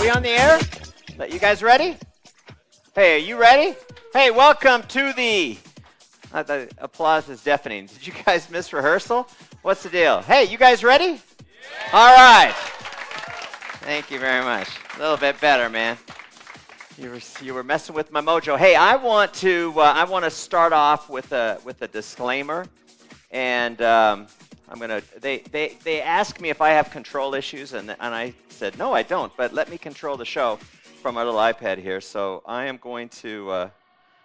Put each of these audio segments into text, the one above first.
we on the air? You guys ready? Hey, are you ready? Hey, welcome to the applause is deafening. Did you guys miss rehearsal? What's the deal? Hey, you guys ready? Yeah. All right. Thank you very much. A little bit better, man. You were messing with my mojo. Hey, I want to start off with a disclaimer, and they asked me if I have control issues, and I said no, I don't. But let me control the show from our little iPad here. So I am going to.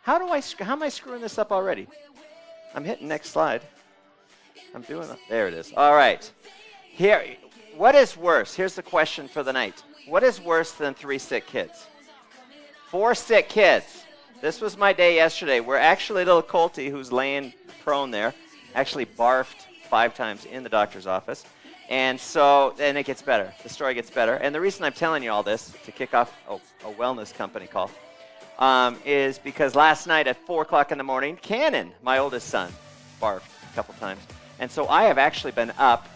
How am I screwing this up already? I'm hitting next slide. I'm doing it. There it is. All right. Here, what is worse? Here's the question for the night. What is worse than 3 sick kids? 4 sick kids. This was my day yesterday where actually little Colty, who's laying prone there, actually barfed 5 times in the doctor's office. And so, and it gets better. The story gets better. And the reason I'm telling you all this, to kick off a wellness company call, is because last night at 4 o'clock in the morning, Cannon, my oldest son, barfed a couple times. And so I have actually been up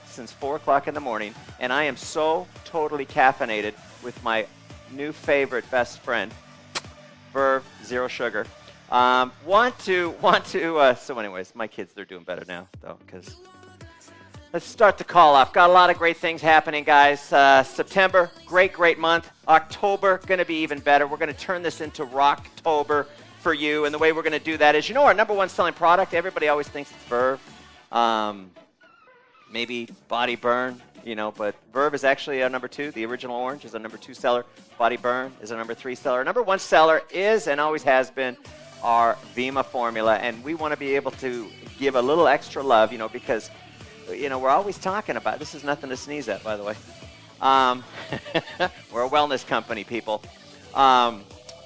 since 4 o'clock in the morning, and I am so totally caffeinated with my new favorite best friend, Verve, zero sugar. So anyways, my kids, they're doing better now, though, because let's start the call off. Got a lot of great things happening, guys. September, great month. October, going to be even better. We're going to turn this into Rocktober for you, and the way we're going to do that is, you know, our #1 selling product, everybody always thinks it's Verve. Maybe Body Burn, you know, but Verve is actually our #2. The original orange is our #2 seller. Body Burn is our #3 seller. Our #1 seller is and always has been our Vemma formula, and we want to be able to give a little extra love, you know, because, you know, we're always talking about, this is nothing to sneeze at, by the way. We're a wellness company, people.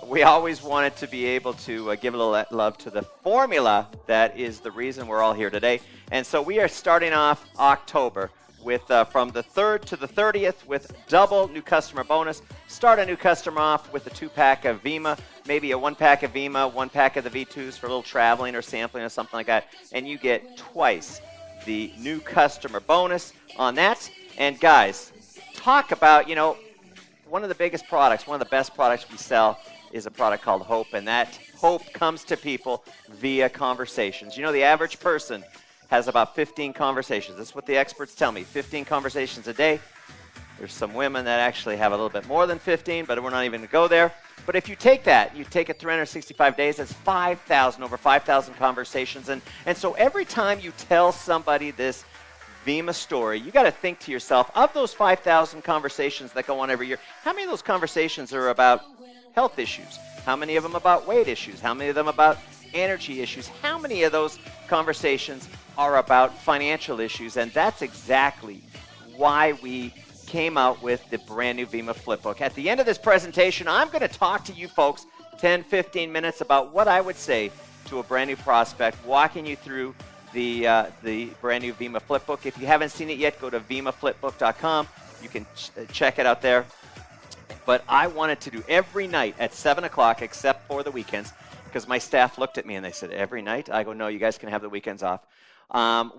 We always wanted to be able to give a little love to the formula that is the reason we're all here today. And so we are starting off October with from the 3rd to the 30th with double new customer bonus. Start a new customer off with a 2-pack of Vemma, maybe a 1-pack of Vemma, 1-pack of the V2s for a little traveling or sampling or something like that. And you get twice the new customer bonus on that. And guys, talk about, you know, one of the biggest products, one of the best products we sell is a product called Hope, and that hope comes to people via conversations. You know, the average person has about 15 conversations. That's what the experts tell me, 15 conversations a day. There's some women that actually have a little bit more than 15, but we're not even going to go there. But if you take that, you take it 365 days, that's 5,000, over 5,000 conversations. And so every time you tell somebody this Vemma story, you got to think to yourself, of those 5,000 conversations that go on every year, how many of those conversations are about health issues? How many of them about weight issues? How many of them about energy issues? How many of those conversations are about financial issues? And that's exactly why we came out with the brand new Vemma Flipbook. At the end of this presentation, I'm going to talk to you folks 10, 15 minutes about what I would say to a brand new prospect, walking you through the brand new Vemma Flipbook. If you haven't seen it yet, go to vemmaflipbook.com. You can check it out there. But I wanted to do every night at 7 o'clock except for the weekends, because my staff looked at me and they said, every night? I go, no, you guys can have the weekends off.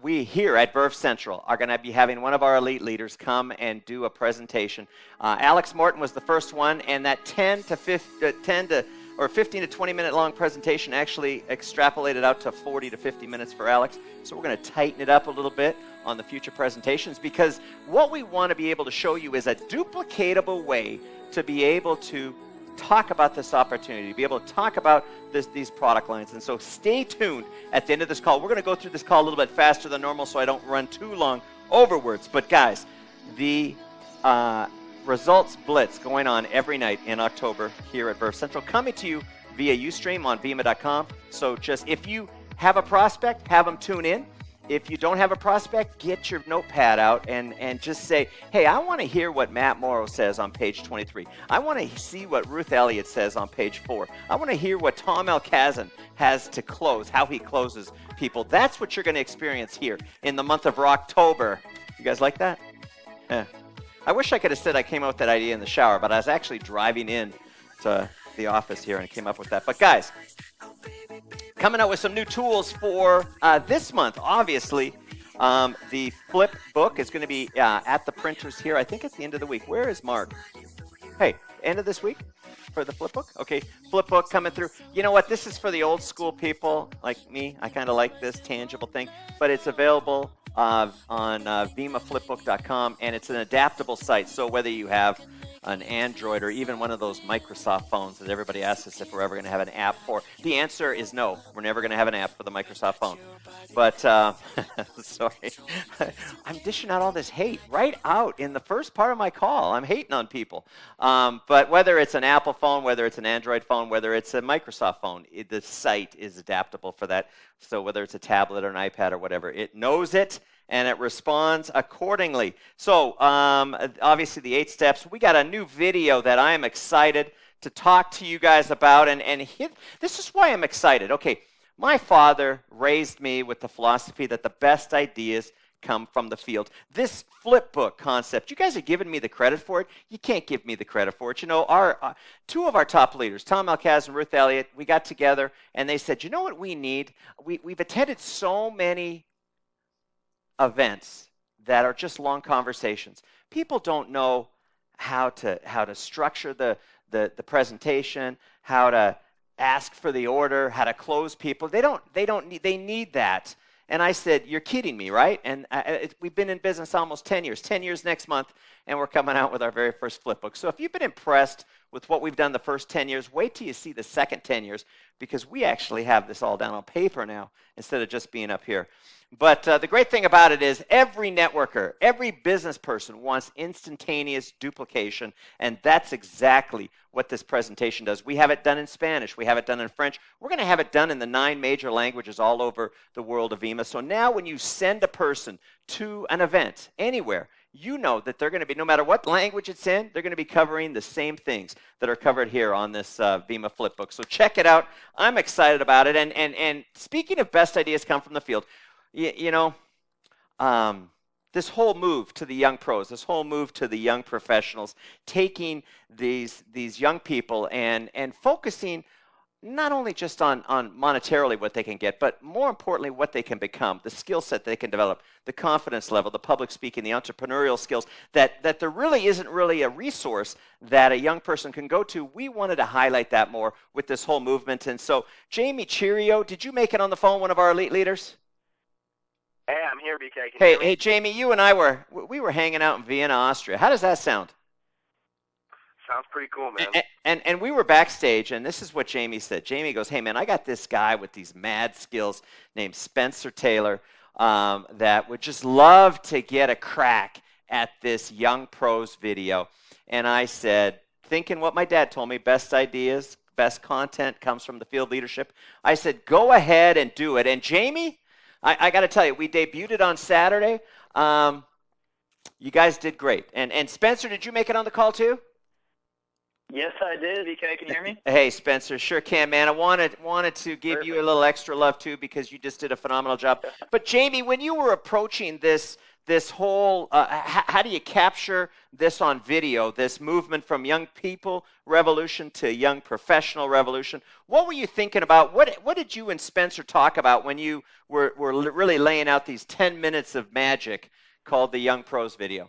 We here at Verve Central are going to be having one of our elite leaders come and do a presentation. Alex Morton was the first one, and that 15 to 20 minute long presentation actually extrapolated out to 40 to 50 minutes for Alex. So we're going to tighten it up a little bit on the future presentations, because what we want to be able to show you is a duplicatable way to be able to talk about this opportunity, to be able to talk about these product lines. And so stay tuned at the end of this call. We're going to go through this call a little bit faster than normal so I don't run too long over words. But guys, the results blitz going on every night in October here at Verve Central, coming to you via Ustream on vemma.com. So just, if you have a prospect, have them tune in. If you don't have a prospect, get your notepad out and just say, hey, I want to hear what Matt Morrow says on page 23. I want to see what Ruth Elliott says on page 4. I want to hear what Tom Elkazan has to close, how he closes people. That's what you're going to experience here in the month of Rocktober. You guys like that? Yeah. I wish I could have said I came up with that idea in the shower, but I was actually driving in to the office here and came up with that. But guys, coming out with some new tools for this month, obviously. The Flipbook is going to be at the printers here, I think at the end of the week. Where is Mark? Hey, end of this week for the Flipbook? Okay, Flipbook coming through. You know what? This is for the old school people like me. I kind of like this tangible thing, but it's available on vemmaflipbook.com, and it's an adaptable site. So whether you have an Android or even one of those Microsoft phones that everybody asks us if we're ever going to have an app for, the answer is no. We're never going to have an app for the Microsoft phone. But, sorry, I'm dishing out all this hate right out in the first part of my call. I'm hating on people. But whether it's an Apple phone, whether it's an Android phone, whether it's a Microsoft phone, the site is adaptable for that. So whether it's a tablet or an iPad or whatever, it knows it and it responds accordingly. So obviously the 8 steps. We got a new video that I am excited to talk to you guys about. And this is why I'm excited. Okay. My father raised me with the philosophy that the best ideas come from the field. This Flipbook concept, you guys are giving me the credit for it. You can't give me the credit for it. You know, our two of our top leaders, Tom Alcaz and Ruth Elliott, we got together and they said, you know what we need? We've attended so many events that are just long conversations. People don't know how to structure the presentation, how to ask for the order, how to close people. They need that. And I said, you're kidding me, right? And we've been in business almost 10 years, 10 years next month, and we're coming out with our very first Flipbook. So if you've been impressed with what we've done the first 10 years, wait till you see the second 10 years, because we actually have this all down on paper now instead of just being up here. But the great thing about it is every networker, every business person wants instantaneous duplication, and that's exactly what this presentation does. We have it done in Spanish. We have it done in French. We're going to have it done in the 9 major languages all over the world of VEMMA. So now when you send a person to an event anywhere, you know that they're going to be, no matter what language it's in, they're going to be covering the same things that are covered here on this VEMMA Flipbook. So check it out. I'm excited about it. And speaking of best ideas come from the field, you know, this whole move to the young pros, this whole move to the young professionals, taking these young people and focusing not only just on monetarily what they can get, but more importantly what they can become, the skill set they can develop, the confidence level, the public speaking, the entrepreneurial skills, that there really isn't really a resource that a young person can go to. We wanted to highlight that more with this whole movement. And so, Jamie Cheerio, did you make it on the phone, one of our elite leaders? Hey, I'm here, BK. Can you hear me? Hey, Jamie, you and I were hanging out in Vienna, Austria. How does that sound? Sounds pretty cool, man. And we were backstage, and this is what Jamie said. Jamie goes, hey, man, I got this guy with these mad skills named Spencer Taylor that would just love to get a crack at this Young Pros video. And I said, thinking what my dad told me, best ideas, best content comes from the field leadership. I said, go ahead and do it. And Jamie, I got to tell you, we debuted it on Saturday. You guys did great. And Spencer, did you make it on the call too? Yes, I did. BK, can you hear me? Hey, Spencer, sure can, man. I wanted to give you a little extra love too because you just did a phenomenal job. But Jamie, when you were approaching this whole, how do you capture this on video? This movement from young people revolution to young professional revolution. What were you thinking about? What did you and Spencer talk about when you were really laying out these 10 minutes of magic called the Young Pros video?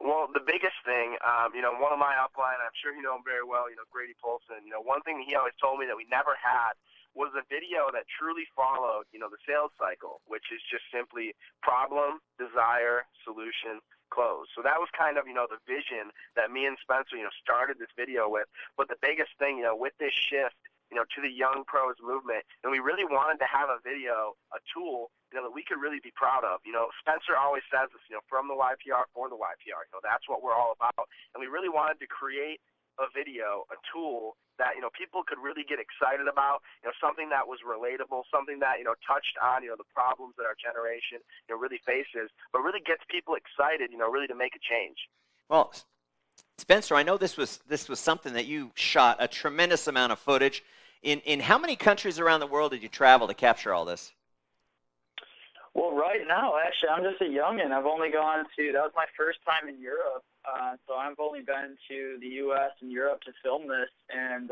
Well, the biggest thing, one of my upline, I'm sure you know him very well, Grady Polson, one thing he always told me that we never had was a video that truly followed, the sales cycle, which is just simply problem, desire, solution, close. So that was kind of, the vision that me and Spencer, started this video with. But the biggest thing, with this shift, to the Young Pros movement, and we really wanted to have a video, a tool, that we could really be proud of. Spencer always says this, from the YPR for the YPR. That's what we're all about. And we really wanted to create a video, a tool that, people could really get excited about, something that was relatable, something that, touched on, the problems that our generation, really faces, but really gets people excited, really to make a change. Well, Spencer, I know this was something that you shot a tremendous amount of footage. In how many countries around the world did you travel to capture all this? Well, right now, actually, I'm just a youngin'. I've only gone to, that was my first time in Europe, so I've only been to the U.S. and Europe to film this, and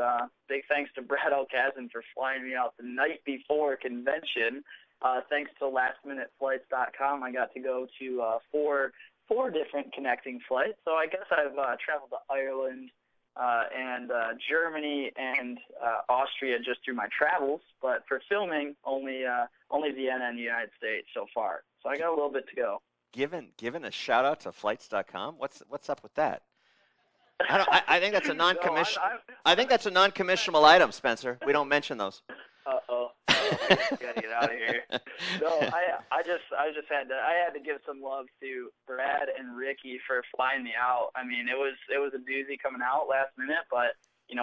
big thanks to Brad Alcazan for flying me out the night before convention. Thanks to lastminuteflights.com, I got to go to 4 4 different connecting flights. So I guess I've traveled to Ireland and Germany and Austria just through my travels. But for filming, only Vienna and the United States so far. So I got a little bit to go. Giving a shout out to flights.com. What's up with that? I think that's a non-commission. I think that's a non-commissionable item, Spencer. We don't mention those. Uh-oh. Gotta get out of here. No, I just had to give some love to Brad and Ricky for flying me out. I mean, it was a doozy coming out last minute, but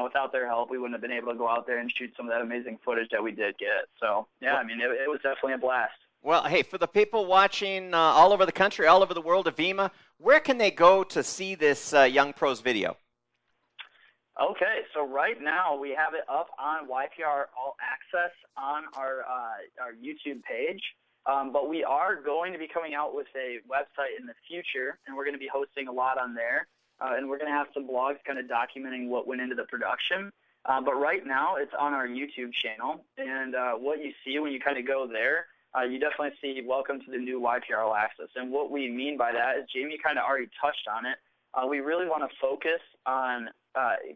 without their help, we wouldn't have been able to go out there and shoot some of that amazing footage that we did get. So yeah, I mean, it was definitely a blast. Well, hey, for the people watching all over the country, all over the world of VEMA, where can they go to see this Young Pros video? Okay, so right now we have it up on YPR All Access on our YouTube page, but we are going to be coming out with a website in the future, and we're going to be hosting a lot on there, and we're going to have some blogs kind of documenting what went into the production. But right now it's on our YouTube channel, and what you see when you kind of go there, you definitely see Welcome to the New YPR All Access. And what we mean by that is Jamie kind of already touched on it. We really want to focus on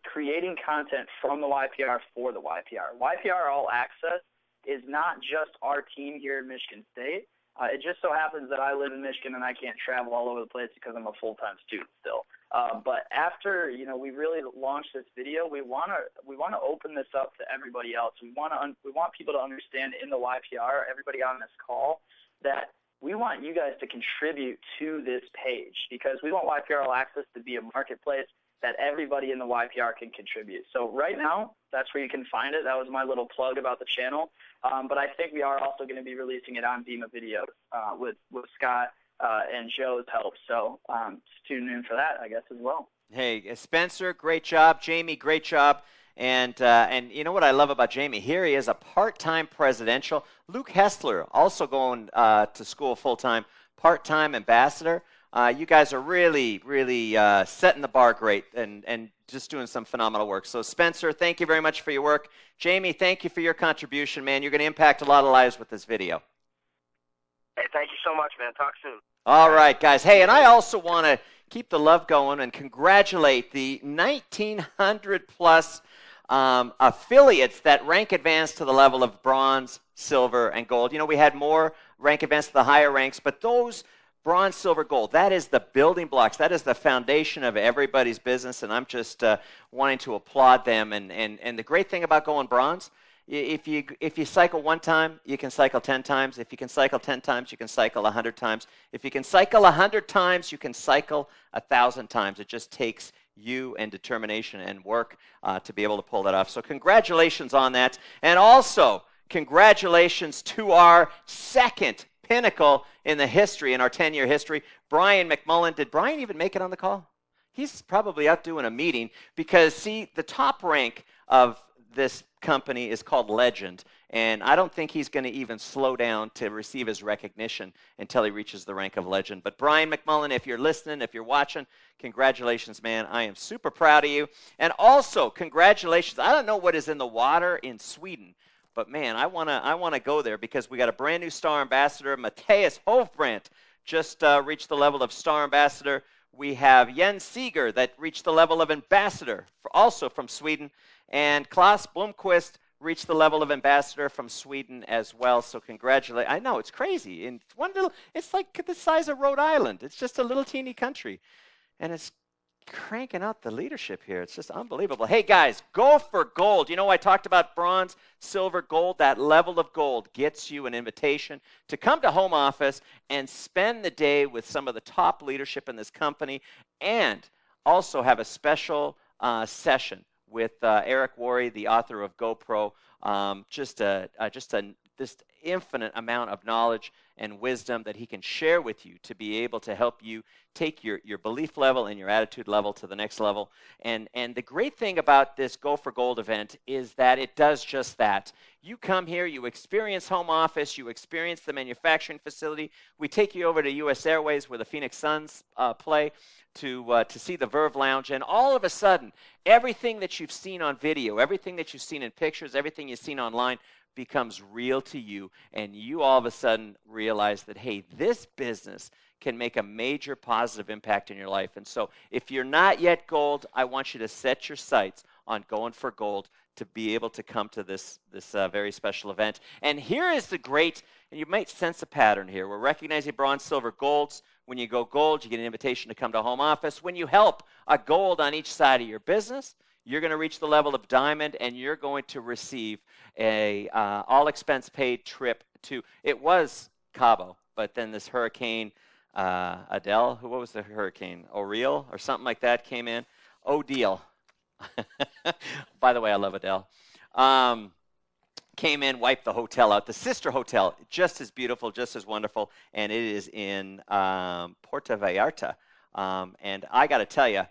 creating content from the YPR for the YPR. YPR All Access is not just our team here in Michigan State. It just so happens that I live in Michigan and I can't travel all over the place because I'm a full-time student still. But after we really launched this video, we want to open this up to everybody else. We want people to understand in the YPR, everybody on this call, that we want you guys to contribute to this page because we want YPR All Access to be a marketplace that everybody in the YPR can contribute. So right now, that's where you can find it. That was my little plug about the channel. But I think we are also going to be releasing it on VEMA Videos with Scott and Joe's help. So tune in for that, I guess, as well. Hey, Spencer, great job. Jamie, great job. And you know what I love about Jamie? Here he is, a part-time presidential. Luke Hessler, also going to school full-time, part-time ambassador. You guys are really, really setting the bar great and just doing some phenomenal work. So, Spencer, thank you very much for your work. Jamie, thank you for your contribution, man. You're going to impact a lot of lives with this video. Hey, thank you so much, man. Talk soon. All right, guys. Hey, and I also want to keep the love going and congratulate the 1,900-plus affiliates that rank advanced to the level of bronze, silver, and gold. We had more rank advanced to the higher ranks, but those bronze, silver, gold, that is the building blocks. That is the foundation of everybody's business, and I'm just wanting to applaud them. And the great thing about going bronze, if you cycle one time, you can cycle 10 times. If you can cycle 10 times, you can cycle 100 times. If you can cycle 100 times, you can cycle 1,000 times. It just takes you and determination and work to be able to pull that off. So congratulations on that. And also, congratulations to our second pinnacle in the history, in our 10-year history, Brian McMullen. Did Brian even make it on the call? He's probably out doing a meeting because, see, the top rank of this company is called Legend, and I don't think he's going to even slow down to receive his recognition until he reaches the rank of Legend. But Brian McMullen, if you're listening, if you're watching, congratulations, man. I am super proud of you. And also, congratulations. I don't know what is in the water in Sweden, but man, I wanna go there because we got a brand new star ambassador, Matthias Hofbrandt, just reached the level of star ambassador. We have Jens Seeger that reached the level of ambassador, also from Sweden, and Klaus Blomqvist reached the level of ambassador from Sweden as well. So congratulations! I know it's crazy. In one little, it's like the size of Rhode Island. It's just a little teeny country, and it's cranking out the leadership here. It's just unbelievable. Hey, guys, go for gold. I talked about bronze, silver, gold. That level of gold gets you an invitation to come to home office and spend the day with some of the top leadership in this company and also have a special session with Eric Worre, the author of GoPro. This infinite amount of knowledge and wisdom that he can share with you to be able to help you take your belief level and your attitude level to the next level. And the great thing about this Go for Gold event is that it does just that. You come here, you experience home office, you experience the manufacturing facility. We take you over to U.S. Airways where the Phoenix Suns play to see the Verve Lounge. And all of a sudden, everything that you've seen on video, everything that you've seen in pictures, everything you've seen online becomes real to you, and you all of a sudden realize that, hey, this business can make a major positive impact in your life. And so if you're not yet gold, I want you to set your sights on going for gold to be able to come to this very special event. And here is the great, and you might sense a pattern here. We're recognizing bronze, silver, golds. When you go gold, you get an invitation to come to home office. When you help a gold on each side of your business, you're going to reach the level of diamond, and you're going to receive a all-expense-paid trip to, it was Cabo, but then this hurricane, Adele, what was the hurricane? Oriole or something like that came in. Odile. By the way, I love Adele. Came in, wiped the hotel out. The sister hotel, just as beautiful, just as wonderful, and it is in Puerto Vallarta. And I got to tell you,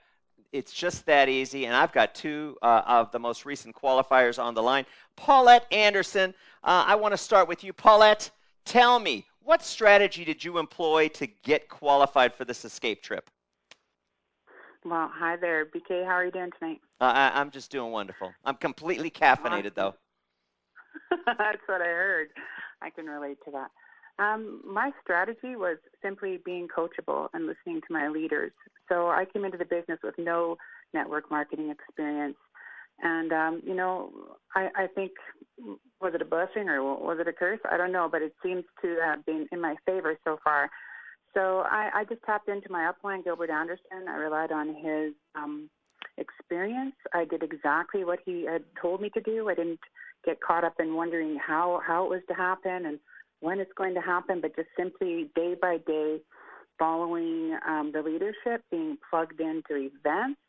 it's just that easy, and I've got two of the most recent qualifiers on the line. Paulette Anderson, I want to start with you. Paulette, tell me, what strategy did you employ to get qualified for this escape trip? Well, hi there, BK. How are you doing tonight? I'm just doing wonderful. I'm completely caffeinated, though. That's what I heard. I can relate to that. My strategy was simply being coachable and listening to my leaders. So I came into the business with no network marketing experience. And, I think, was it a blessing or was it a curse? I don't know, but it seems to have been in my favor so far. So I just tapped into my upline, Gilbert Anderson. I relied on his experience. I did exactly what he had told me to do. I didn't get caught up in wondering how it was to happen and when it's going to happen, but just simply day by day following the leadership, being plugged into events,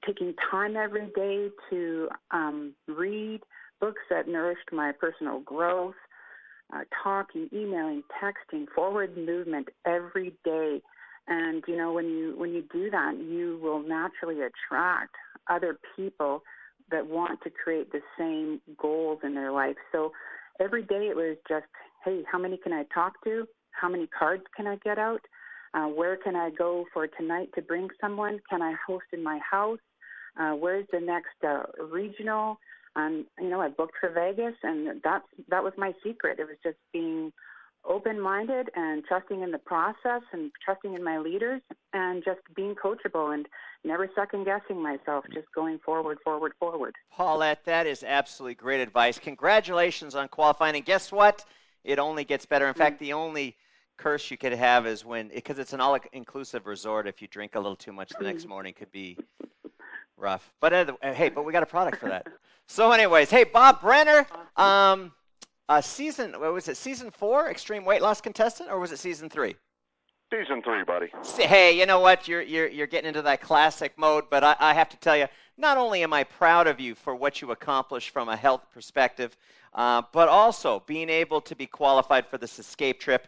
taking time every day to read books that nourished my personal growth, talking, emailing, texting, forward movement every day. And, when you do that, you will naturally attract other people that want to create the same goals in their life. So every day it was just, hey, how many can I talk to? How many cards can I get out? Where can I go for tonight to bring someone? Can I host in my house? Where's the next regional? I booked for Vegas, and that was my secret. It was just being open-minded and trusting in the process and trusting in my leaders and just being coachable and never second-guessing myself, just going forward. Paulette, that is absolutely great advice. Congratulations on qualifying. And guess what? It only gets better. In fact, the only curse you could have is because it's an all-inclusive resort, if you drink a little too much the next morning, could be rough. But but we got a product for that. So anyways, hey, Bob Brenner, season 4 extreme weight loss contestant, or was it season 3? Season 3, buddy. Hey, you know what? You're getting into that classic mode, but I have to tell you, not only am I proud of you for what you accomplished from a health perspective, but also being able to be qualified for this escape trip.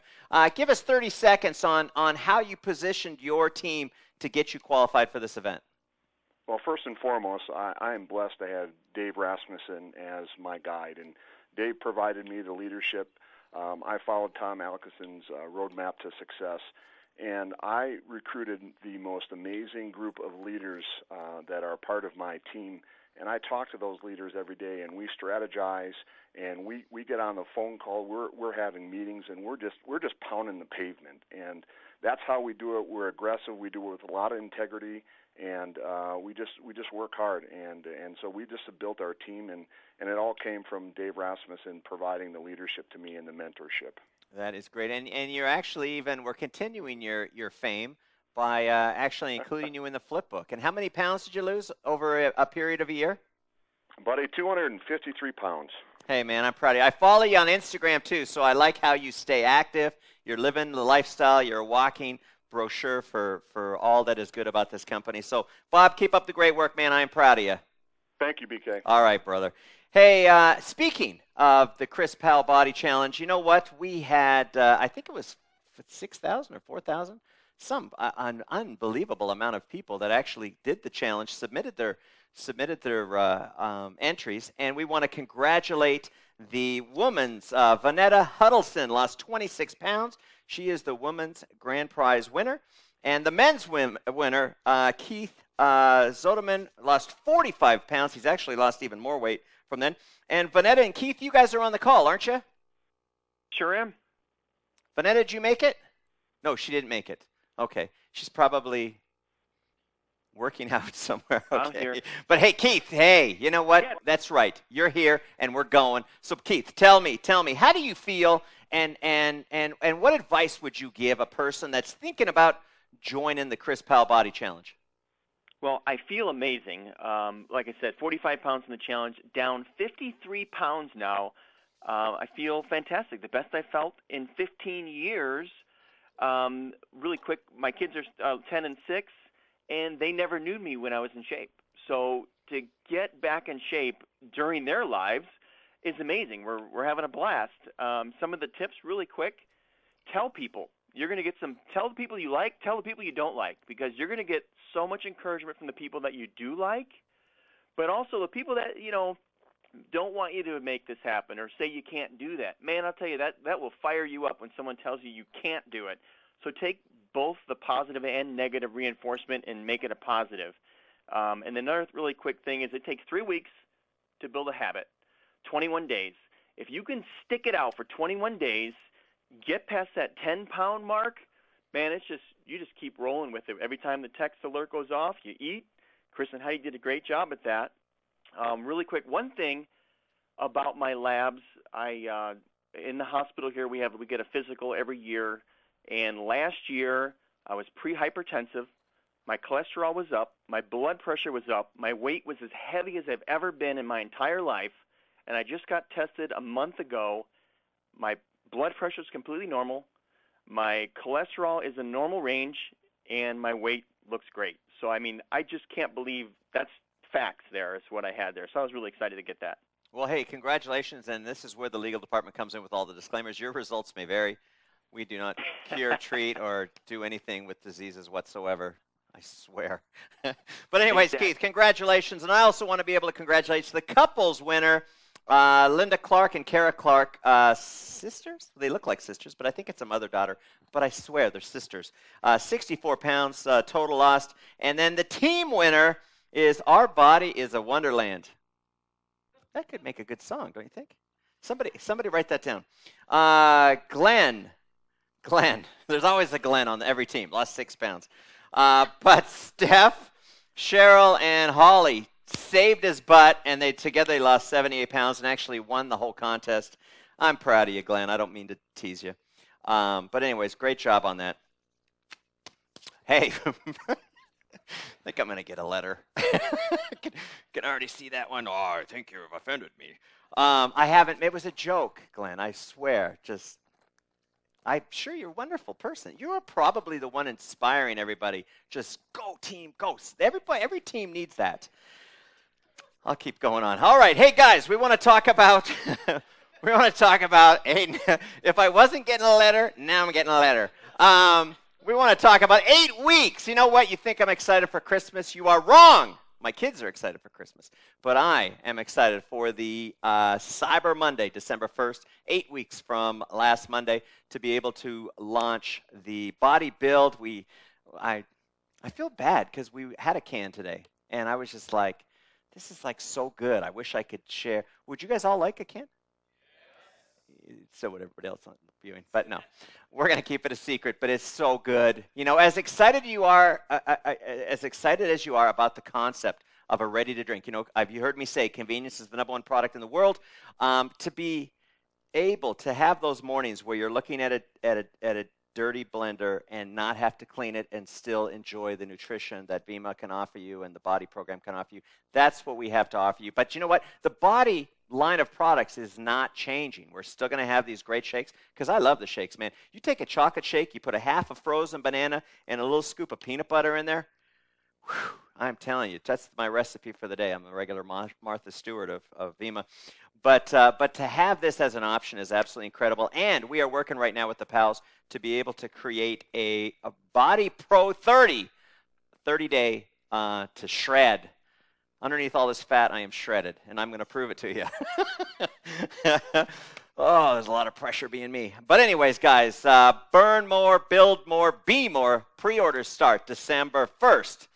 Give us 30 seconds on how you positioned your team to get you qualified for this event. Well, first and foremost, I am blessed to have Dave Rasmussen as my guide, and Dave provided me the leadership. I followed Tom Alkerson's roadmap to success, and I recruited the most amazing group of leaders that are part of my team. And I talk to those leaders every day, and we strategize, and we get on the phone call. We're having meetings, and we're just pounding the pavement. And that's how we do it. We're aggressive. We do it with a lot of integrity, and we just work hard. And so we just have built our team, and it all came from Dave Rasmussen providing the leadership to me and the mentorship. That is great. And you're actually we're continuing your fame by actually including you in the Flipbook. And how many pounds did you lose over a period of a year? Buddy, 253 pounds. Hey, man, I'm proud of you. I follow you on Instagram, too, so I like how you stay active. You're living the lifestyle. You're a walking brochure for all that is good about this company. So, Bob, keep up the great work, man. I am proud of you. Thank you, BK. All right, brother. Hey, speaking of the Chris Powell Body Challenge, you know what? We had, I think it was 6,000 or 4,000. An unbelievable amount of people that actually did the challenge, submitted their entries, and we want to congratulate the woman's Vanetta Huddleston, lost 26 pounds. She is the women's grand prize winner, and the men's winner, Keith Zodeman, lost 45 pounds. He's actually lost even more weight from then. And Vanetta and Keith, you guys are on the call, aren't you? Sure am. Vanetta, did you make it? No, she didn't make it. Okay. She's probably working out somewhere. Okay. I'm here. But hey, Keith, hey, you know what? Yeah. That's right. You're here and we're going. So Keith, tell me, how do you feel and what advice would you give a person that's thinking about joining the Chris Powell Body Challenge? Well, I feel amazing. Like I said, 45 pounds in the challenge, down 53 pounds now. I feel fantastic. The best I felt in 15 years. Really quick, my kids are 10 and 6, and they never knew me when I was in shape. So to get back in shape during their lives is amazing. We're having a blast. Some of the tips, really quick, tell people. You're going to get tell the people you like, tell the people you don't like, because you're going to get so much encouragement from the people that you do like, but also the people that, don't want you to make this happen or say you can't do that. Man, I'll tell you, that will fire you up when someone tells you can't do it. So take both the positive and negative reinforcement and make it a positive. And another really quick thing is it takes 3 weeks to build a habit, 21 days. If you can stick it out for 21 days, get past that 10-pound mark, man, you just keep rolling with it. Every time the text alert goes off, you eat. Chris and Heidi did a great job at that. Really quick, one thing about my labs, in the hospital here we get a physical every year, and last year I was pre-hypertensive, my cholesterol was up, my blood pressure was up, my weight was as heavy as I've ever been in my entire life, and I just got tested a month ago. My blood pressure is completely normal, my cholesterol is in normal range, and my weight looks great. So, I just can't believe that's facts there is what I had there. So I was really excited to get that. Well, hey, congratulations, and this is where the legal department comes in with all the disclaimers. Your results may vary. We do not cure, treat, or do anything with diseases whatsoever. I swear. But anyways, Exactly. Keith, congratulations. And I also want to be able to congratulate the couples winner, Linda Clark and Kara Clark, sisters? They look like sisters, but I think it's a mother-daughter. But I swear they're sisters. 64 pounds total lost. And then the team winner is Our Body is a Wonderland. That could make a good song, don't you think? Somebody write that down. Glenn. There's always a Glenn on every team. Lost 6 pounds. But Steph, Cheryl, and Holly saved his butt, and together they lost 78 pounds and actually won the whole contest. I'm proud of you, Glenn. I don't mean to tease you. But anyways, great job on that. Hey, I think I'm going to get a letter. can already see that one. Oh, I think you've offended me. I haven't. It was a joke, Glenn. I swear. I'm sure you're a wonderful person. You are probably the one inspiring everybody. Just go, team, go. Every team needs that. I'll keep going on. All right. Hey, guys, we want to talk about if I wasn't getting a letter, now I'm getting a letter. We want to talk about 8 weeks. You know what? You think I'm excited for Christmas? You are wrong. My kids are excited for Christmas, but I am excited for the Cyber Monday, December 1st, 8 weeks from last Monday, to be able to launch the body build. I feel bad because we had a can today, and I was just like, this is like so good. I wish I could share. Would you guys all like a can? So would everybody else on viewing, but no, we're going to keep it a secret, but it's so good. You know, as excited as you are about the concept of a ready-to-drink, you know, you heard me say convenience is the #1 product in the world. To be able to have those mornings where you're looking at a dirty blender and not have to clean it and still enjoy the nutrition that Vemma can offer you and the body program can offer you, that's what we have to offer you. But you know what? The body line of products is not changing. We're still going to have these great shakes because I love the shakes, man. You take a chocolate shake, you put a half a frozen banana and a little scoop of peanut butter in there. Whew, I'm telling you, that's my recipe for the day. I'm a regular Martha Stewart of Vemma. But to have this as an option is absolutely incredible. And we are working right now with the pals to be able to create a Body Pro 30-day to shred. Underneath all this fat, I am shredded, and I'm going to prove it to you. Oh, there's a lot of pressure being me. But anyways, guys, burn more, build more, be more. Pre-orders start December 1st.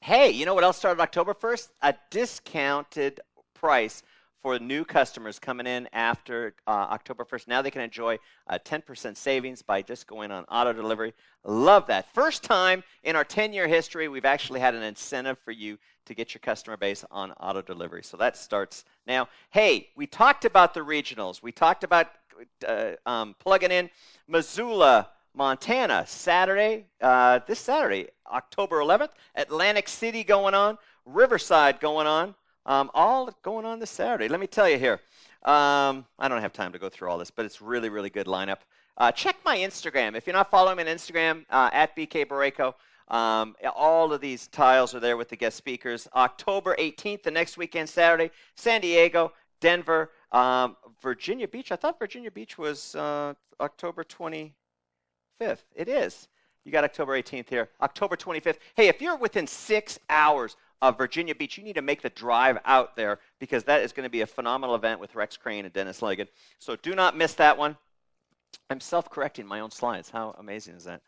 Hey, you know what else started October 1st? A discounted price for new customers coming in after October 1st. Now they can enjoy 10% savings by just going on auto delivery. Love that. First time in our 10-year history, we've actually had an incentive for you to get your customer base on auto delivery. So that starts now. Hey, we talked about the regionals. We talked about plugging in Missoula, Montana, Saturday, this Saturday, October 11th. Atlantic City going on. Riverside going on. All going on this Saturday. Let me tell you here. I don't have time to go through all this, but it's really, really good lineup. Check my Instagram. If you're not following me on Instagram, at BK Boreyko, all of these tiles are there with the guest speakers. October 18th, the next weekend, Saturday, San Diego, Denver, Virginia Beach. I thought Virginia Beach was October 25th. It is. You got October 18th here. October 25th. Hey, if you're within 6 hours of Virginia Beach, you need to make the drive out there because that is going to be a phenomenal event with Rex Crane and Dennis Leggett. So do not miss that one. I'm self-correcting my own slides. How amazing is that?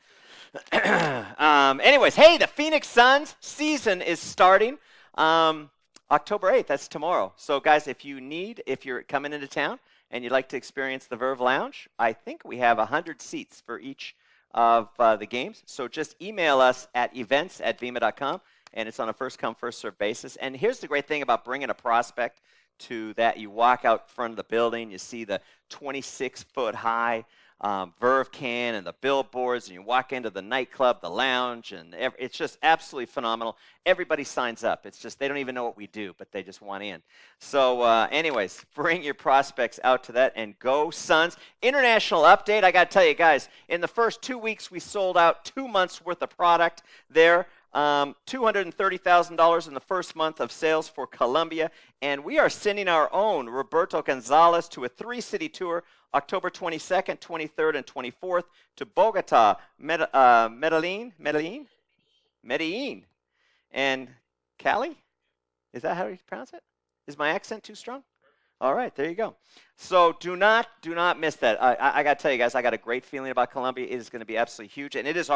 Anyways, hey, the Phoenix Suns season is starting October 8th. That's tomorrow. So, guys, if you're coming into town and you'd like to experience the Verve Lounge, I think we have 100 seats for each of the games. So just email us at events@vemmamad.com, and it's on a first-come, first-served basis. And here's the great thing about bringing a prospect to that. You walk out front of the building, you see the 26-foot high Verve can and the billboards, and you walk into the nightclub, the lounge, and it's just absolutely phenomenal. Everybody signs up. It's just they don't even know what we do, but they just want in. So anyways, bring your prospects out to that and go Suns. International update, I got to tell you guys, in the first 2 weeks, we sold out 2 months worth of product there. $230,000 in the first month of sales for Colombia, and we are sending our own Roberto Gonzalez to a 3-city tour, October 22nd, 23rd, and 24th to Bogota, Medellin, and Cali. Is that how you pronounce it? Is my accent too strong? All right, there you go. So do not miss that. I got to tell you guys, I got a great feeling about Colombia. It is going to be absolutely huge, and it is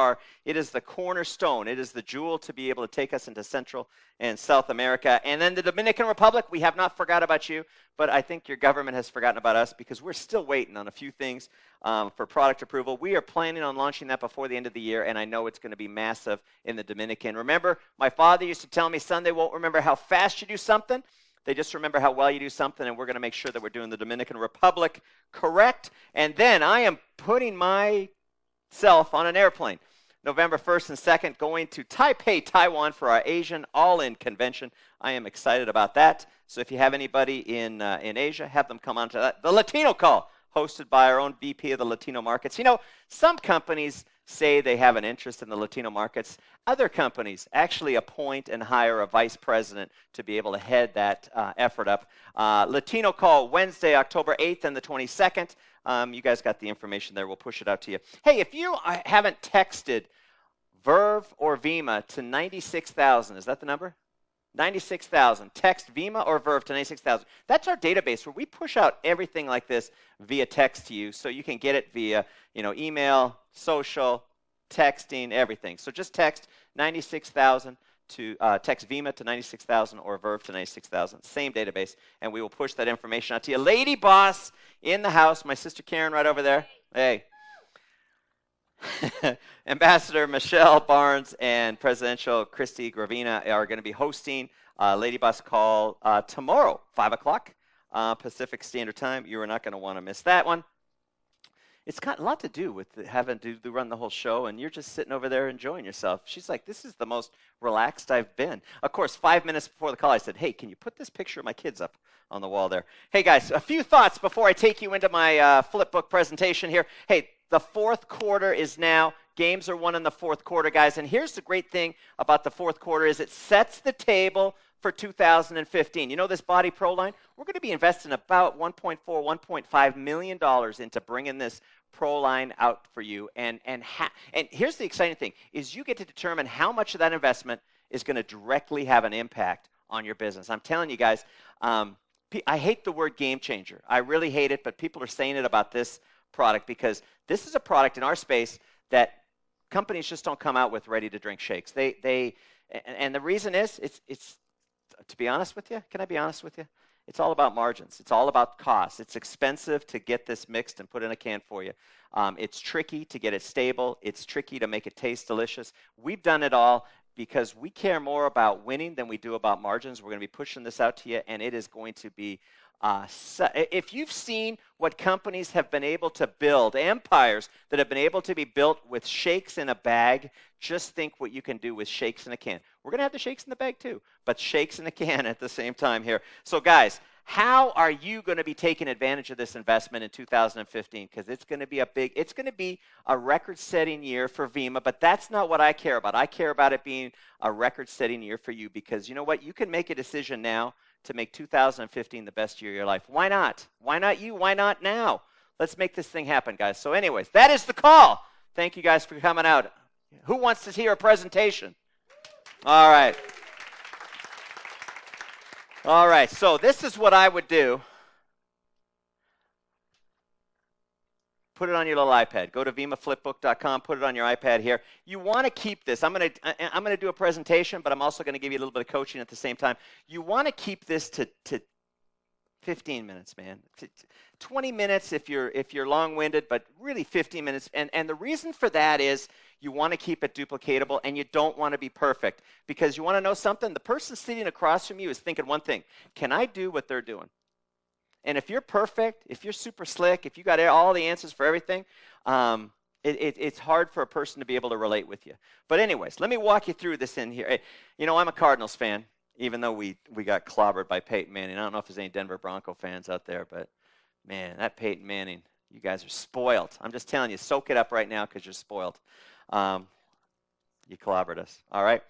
the cornerstone. It is the jewel to be able to take us into Central and South America. And then the Dominican Republic, we have not forgot about you, but I think your government has forgotten about us because we're still waiting on a few things for product approval. We are planning on launching that before the end of the year, and I know it's going to be massive in the Dominican. Remember, my father used to tell me, son, they won't remember how fast you do something. They just remember how well you do something, and we're going to make sure that we're doing the Dominican Republic correct. And then I am putting myself on an airplane November 1st and 2nd, going to Taipei, Taiwan for our Asian All-In Convention. I am excited about that. So if you have anybody in Asia, have them come on to that. The Latino Call, hosted by our own VP of the Latino markets. You know, some companies say they have an interest in the Latino markets. Other companies actually appoint and hire a vice president to be able to head that effort up. Latino Call, Wednesday, October 8th and the 22nd. You guys got the information there. We'll push it out to you. Hey, if you haven't texted Verve or Vemma to 96,000, is that the number? 96,000. Text Vemma or Verve to 96,000. That's our database where we push out everything like this via text to you, so you can get it via email, social, texting, everything. So just text 96,000 to text Vemma to 96,000 or Verve to 96,000. Same database, and we will push that information out to you. Lady Boss in the house. My sister Karen right over there. Hey. Ambassador Michelle Barnes and Presidential Christy Gravina are going to be hosting Lady Boss Call tomorrow, 5 o'clock Pacific Standard Time. You are not going to want to miss that one. It's got a lot to do with having to run the whole show, and you're just sitting over there enjoying yourself. She's like, this is the most relaxed I've been. Of course, 5 minutes before the call, I said, hey, can you put this picture of my kids up on the wall there? Hey, guys, a few thoughts before I take you into my Flipbook presentation here. Hey, the fourth quarter is now. Games are won in the fourth quarter, guys. And here's the great thing about the fourth quarter is it sets the table for 2015. You know this Body Pro line? We're going to be investing about $1.4, $1.5 million into bringing this Pro line out for you. And here's the exciting thing is you get to determine how much of that investment is going to directly have an impact on your business. I'm telling you guys, I hate the word game changer. I really hate it, but people are saying it about this product because this is a product in our space that companies just don't come out with ready-to-drink shakes. And the reason is, it's to be honest with you, can I be honest with you? It's all about margins. It's all about costs. It's expensive to get this mixed and put in a can for you. It's tricky to get it stable. It's tricky to make it taste delicious. We've done it all because we care more about winning than we do about margins. We're going to be pushing this out to you, and it is going to be if you've seen what companies have been able to build, empires that have been able to be built with shakes in a bag, just think what you can do with shakes in a can. We're going to have the shakes in the bag too, but shakes in a can at the same time here. So guys, how are you going to be taking advantage of this investment in 2015? Because it's going to be a record-setting year for Vemma, but that's not what I care about. I care about it being a record-setting year for you, because you know what? You can make a decision now to make 2015 the best year of your life. Why not? Why not you? Why not now? Let's make this thing happen, guys. So anyways, that is the call. Thank you guys for coming out. Who wants to hear a presentation? All right. All right, so this is what I would do. Put it on your little iPad. Go to vemmaflipbook.com, put it on your iPad here. You want to keep this. I'm going to do a presentation, but I'm also going to give you a little bit of coaching at the same time. You want to keep this to 15 minutes, man. 20 minutes if you're long-winded, but really 15 minutes. And the reason for that is you want to keep it duplicatable, and you don't want to be perfect, because you want to know something? The person sitting across from you is thinking one thing: can I do what they're doing? And if you're perfect, if you're super slick, if you got all the answers for everything, it's hard for a person to be able to relate with you. But anyways, let me walk you through this in here. You know, I'm a Cardinals fan, even though we got clobbered by Peyton Manning. I don't know if there's any Denver Bronco fans out there, but man, that Peyton Manning, you guys are spoiled. I'm just telling you, soak it up right now because you're spoiled. You clobbered us, all right?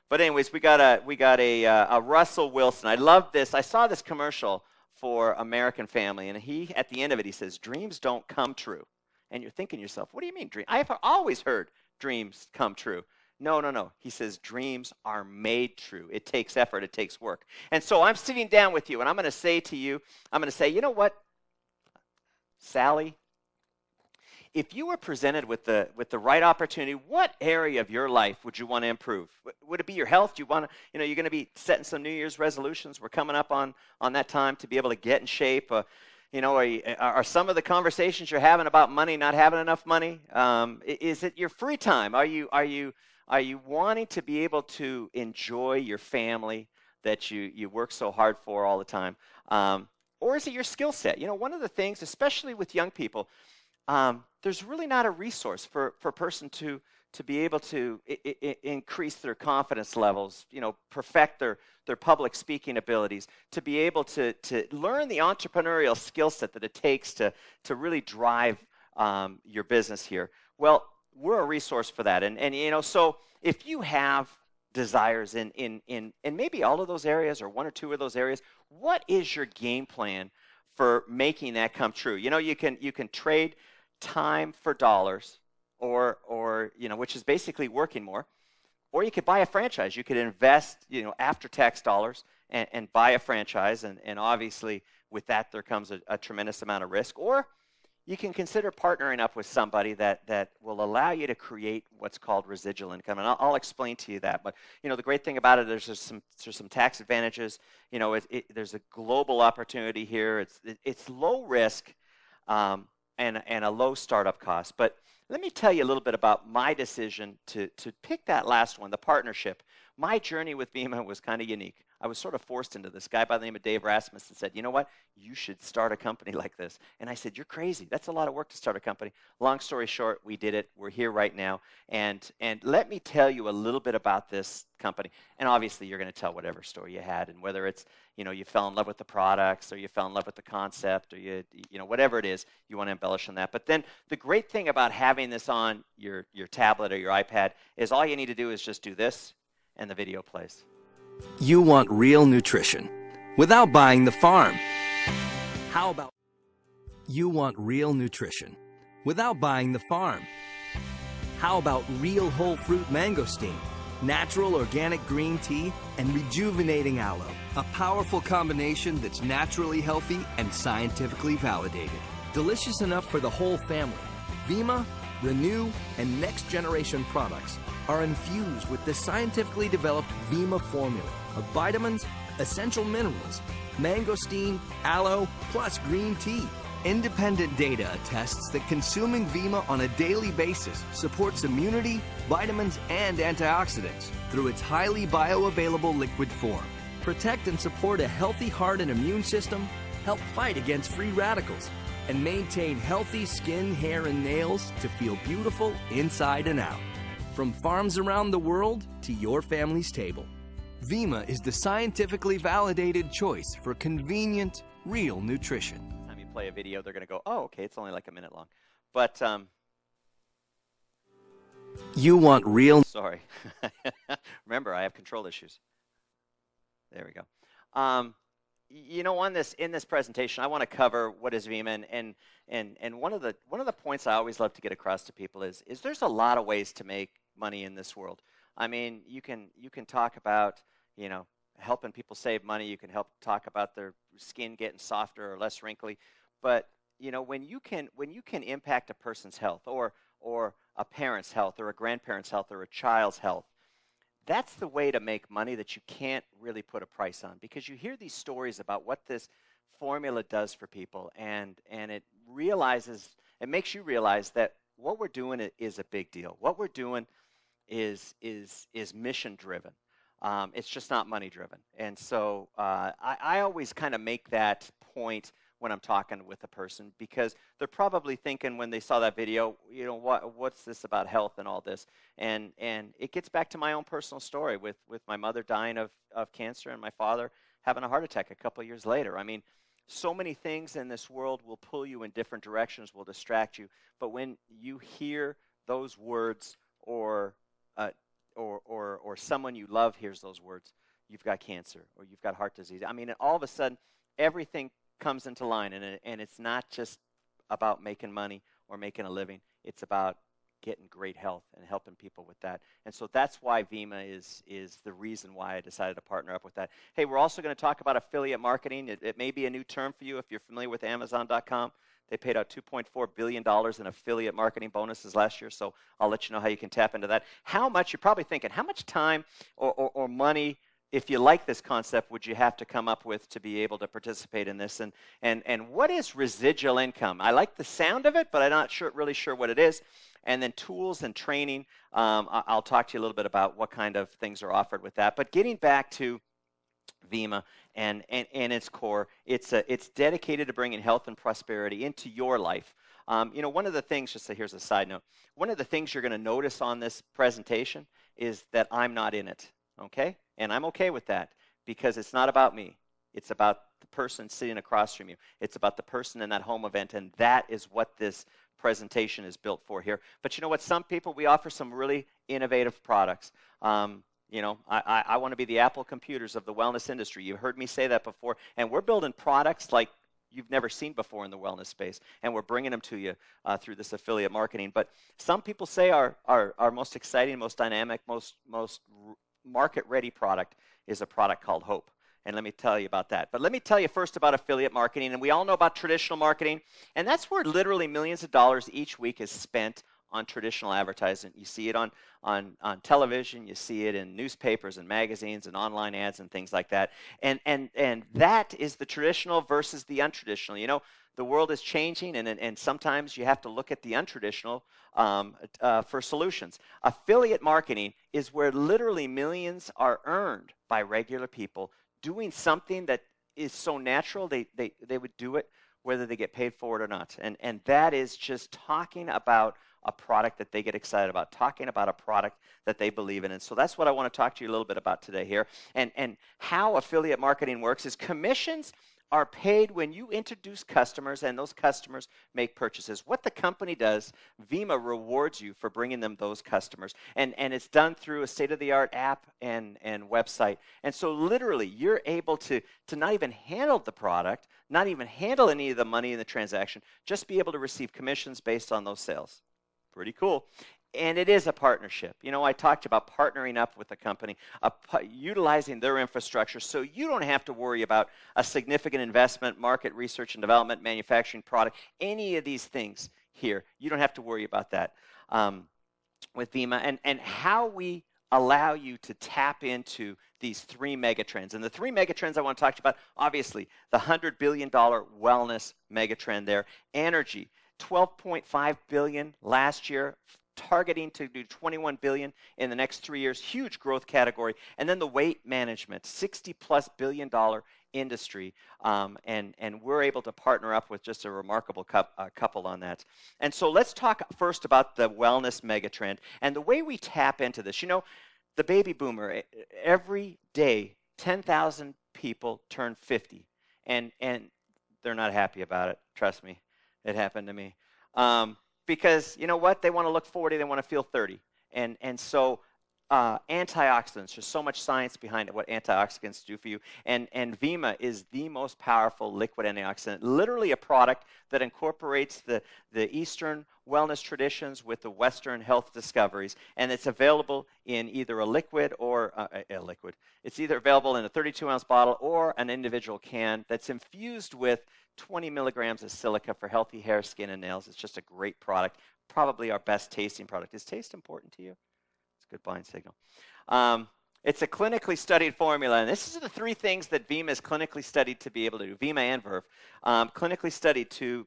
But anyways, we got a Russell Wilson. I love this. I saw this commercial for American Family, and he, at the end of it, he says, dreams don't come true. And you're thinking to yourself, what do you mean dream? I've always heard dreams come true. No. He says dreams are made true. It takes effort. It takes work. And so I'm sitting down with you, and I'm going to say to you, you know what, Sally, if you were presented with the right opportunity, what area of your life would you want to improve? Would it be your health? Do you want to, you're going to be setting some New Year's resolutions. We're coming up on that time to be able to get in shape. Are some of the conversations you're having about money, not having enough money? Is it your free time? Are you wanting to be able to enjoy your family that you work so hard for all the time? Or is it your skill set? One of the things, especially with young people, there's really not a resource for a person to be able to increase their confidence levels, perfect their public speaking abilities, to be able to learn the entrepreneurial skill set that it takes to really drive your business here. Well, we're a resource for that. And so if you have desires in maybe all of those areas or one or two of those areas, what is your game plan for making that come true? You can trade time for dollars, or which is basically working more, or you could buy a franchise. You could invest after-tax dollars and buy a franchise, and obviously with that there comes a tremendous amount of risk. Or you can consider partnering up with somebody that will allow you to create what's called residual income, and I'll explain to you that. But the great thing about it is there's some tax advantages. There's a global opportunity here. It's low risk. And a low startup cost. But let me tell you a little bit about my decision to pick that last one, the partnership. My journey with Vemma was kind of unique. I was sort of forced into this. Guy by the name of Dave Rasmussen said, you know what, you should start a company like this. And I said, you're crazy. That's a lot of work to start a company. Long story short, we did it. We're here right now. And let me tell you a little bit about this company. And obviously, you're going to tell whatever story you had, and whether it's, you fell in love with the products, or you fell in love with the concept, or whatever it is, you want to embellish on that. But then the great thing about having this on your tablet or your iPad is all you need to do is just do this, and the video plays. You want real nutrition without buying the farm. How about you want real nutrition without buying the farm? How about real whole fruit mangosteen, natural organic green tea, and rejuvenating aloe? A powerful combination that's naturally healthy and scientifically validated. Delicious enough for the whole family. Vemma, Renew, and Next Generation products are infused with the scientifically developed Vemma formula of vitamins, essential minerals, mangosteen, aloe, plus green tea. Independent data attests that consuming Vema on a daily basis supports immunity, vitamins, and antioxidants through its highly bioavailable liquid form. Protect and support a healthy heart and immune system, help fight against free radicals, and maintain healthy skin, hair, and nails to feel beautiful inside and out. From farms around the world to your family's table, Vema is the scientifically validated choice for convenient, real nutrition. Time you play a video, they're going to go, oh, okay, it's only like a minute long. But, you want real... Sorry. Remember, I have control issues. There we go. You know, in this presentation, I want to cover what is Vema, and one of the points I always love to get across to people is there's a lot of ways to make money in this world. I mean, you can talk about, you know, helping people save money. You can help talk about their skin getting softer or less wrinkly. But you know, when you can impact a person's health or a parent's health or a grandparent's health or a child's health, that's the way to make money that you can't really put a price on, because you hear these stories about what this formula does for people, and it makes you realize that what we're doing is a big deal. What we're doing is mission driven. It's just not money driven. And so I always kind of make that point when I'm talking with a person, because they're probably thinking when they saw that video, you know, what's this about health and all this? And it gets back to my own personal story with my mother dying of cancer and my father having a heart attack a couple of years later. I mean, so many things in this world will pull you in different directions, will distract you. But when you hear those words, or someone you love hears those words, you've got cancer or you've got heart disease, I mean, all of a sudden, everything comes into line, and it's not just about making money or making a living. It's about getting great health and helping people with that. And so that's why Vema is the reason why I decided to partner up with that. Hey, we're also going to talk about affiliate marketing. It may be a new term for you if you're familiar with Amazon.com. They paid out $2.4 billion in affiliate marketing bonuses last year, so I'll let you know how you can tap into that. How much, you're probably thinking, how much time or money, if you like this concept, would you have to come up with to be able to participate in this? And what is residual income? I like the sound of it, but I'm not really sure what it is. And then tools and training, I'll talk to you a little bit about what kind of things are offered with that. But getting back to Vema and its core, it's dedicated to bringing health and prosperity into your life. You know, one of the things, here's a side note, one of the things you're going to notice on this presentation is that I'm not in it, okay? And I'm okay with that, because it's not about me. It's about the person sitting across from you. It's about the person in that home event, and that is what this presentation is built for here. But you know what? Some people, we offer some really innovative products. You know, I want to be the Apple computers of the wellness industry. You've heard me say that before. And we're building products like you've never seen before in the wellness space, and we're bringing them to you through this affiliate marketing. But some people say our most exciting, most dynamic, most market-ready product is a product called Hope. And let me tell you about that. But let me tell you first about affiliate marketing. And we all know about traditional marketing. And that's where literally millions of dollars each week is spent on traditional advertising. You see it on television. You see it in newspapers and magazines and online ads and things like that. And that is the traditional versus the untraditional. You know, the world is changing, and sometimes you have to look at the untraditional for solutions. Affiliate marketing is where literally millions are earned by regular people doing something that is so natural they would do it whether they get paid for it or not. And that is just talking about a product that they get excited about, talking about a product that they believe in. And so that's what I want to talk to you a little bit about today here. And how affiliate marketing works is commissions are paid when you introduce customers and those customers make purchases. What the company does, Vema rewards you for bringing them those customers. And it's done through a state-of-the-art app and website. And so literally you're able to not even handle the product, not even handle any of the money in the transaction, just be able to receive commissions based on those sales. Pretty cool. And it is a partnership. You know, I talked about partnering up with a company, utilizing their infrastructure so you don't have to worry about a significant investment, market research and development, manufacturing product, any of these things here. You don't have to worry about that with Vema. And how we allow you to tap into these three megatrends. And the three megatrends I want to talk to you about, obviously, the $100 billion wellness megatrend there. Energy, $12.5 billion last year, targeting to do $21 billion in the next 3 years. Huge growth category. And then the weight management, $60+ billion industry. And we're able to partner up with just a remarkable couple on that. And so let's talk first about the wellness megatrend and the way we tap into this. You know, the baby boomer, every day, 10,000 people turn 50, and they're not happy about it. Trust me, it happened to me. Because you know what? They want to look 40, they want to feel 30. And so antioxidants, there's so much science behind it, what antioxidants do for you. And Vemma is the most powerful liquid antioxidant, literally a product that incorporates the Eastern wellness traditions with the Western health discoveries. And it's available in either a liquid or a liquid. It's either available in a 32-ounce bottle or an individual can that's infused with 20 milligrams of silica for healthy hair, skin, and nails. It's just a great product, probably our best tasting product. Is taste important to you? It's a good buying signal. It's a clinically studied formula, and this is the three things that Vemma is clinically studied to be able to do, Vemma and Verve. Clinically studied to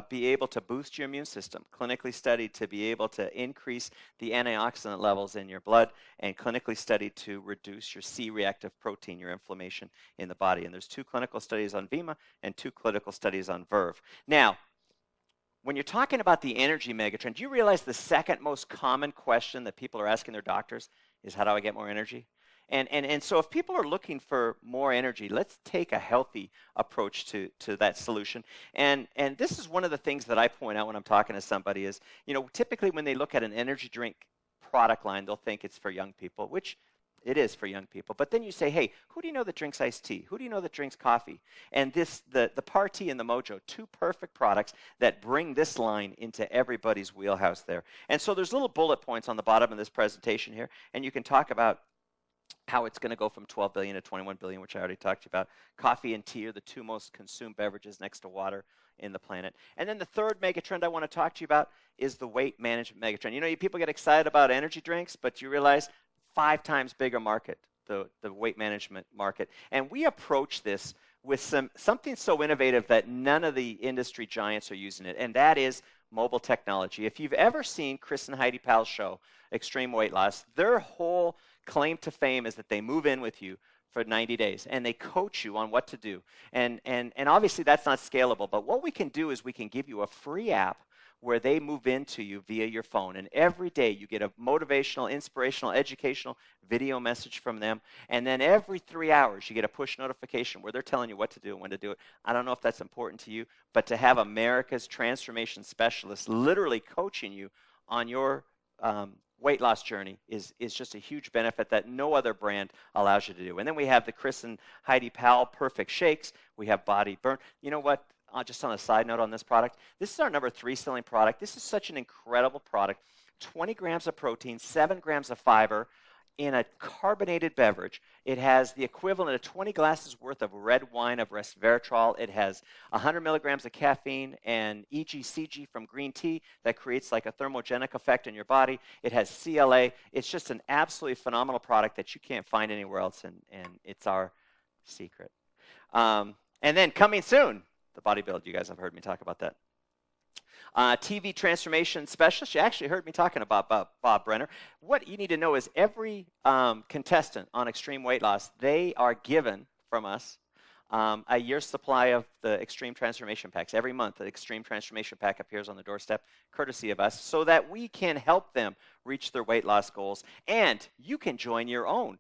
be able to boost your immune system, clinically studied to be able to increase the antioxidant levels in your blood, and clinically studied to reduce your C-reactive protein, your inflammation in the body. And there's 2 clinical studies on Vemma and 2 clinical studies on Verve. Now, when you're talking about the energy megatrend, do you realize the second most common question that people are asking their doctors is, how do I get more energy? And so if people are looking for more energy, let's take a healthy approach to that solution. And this is one of the things that I point out when I'm talking to somebody is, you know, typically when they look at an energy drink product line, they'll think it's for young people, which it is for young people. But then you say, hey, who do you know that drinks iced tea? Who do you know that drinks coffee? And the Party and the Mojo, 2 perfect products that bring this line into everybody's wheelhouse there. And so there's little bullet points on the bottom of this presentation here, and you can talk about how it's going to go from 12 billion to 21 billion, which I already talked to you about. Coffee and tea are the 2 most consumed beverages next to water in the planet. And then the third megatrend I want to talk to you about is the weight management megatrend. You know, people get excited about energy drinks, but you realize 5 times bigger market, the weight management market. And we approach this with something so innovative that none of the industry giants are using it, and that is mobile technology. If you've ever seen Chris and Heidi Powell's show, Extreme Weight Loss, their whole claim to fame is that they move in with you for 90 days and they coach you on what to do. And obviously that's not scalable, but what we can do is we can give you a free app where they move into you via your phone. And every day you get a motivational, inspirational, educational video message from them. And then every 3 hours you get a push notification where they're telling you what to do and when to do it. I don't know if that's important to you, but to have America's transformation specialist literally coaching you on your weight loss journey is just a huge benefit that no other brand allows you to do. And then we have the Chris and Heidi Powell Perfect Shakes. We have Body Burn. You know what? Just on a side note on this product, this is our number 3 selling product. This is such an incredible product. 20 grams of protein, 7 grams of fiber in a carbonated beverage. It has the equivalent of 20 glasses worth of red wine of resveratrol. It has 100 milligrams of caffeine and EGCG from green tea that creates like a thermogenic effect in your body. It has CLA. It's just an absolutely phenomenal product that you can't find anywhere else, and it's our secret. And then coming soon, the Body Build. You guys have heard me talk about that. TV transformation specialist. You actually heard me talking about Bob Brenner. What you need to know is every contestant on Extreme Weight Loss, they are given from us a year's supply of the Extreme Transformation Packs. Every month, the Extreme Transformation Pack appears on the doorstep, courtesy of us, so that we can help them reach their weight loss goals. And you can join your own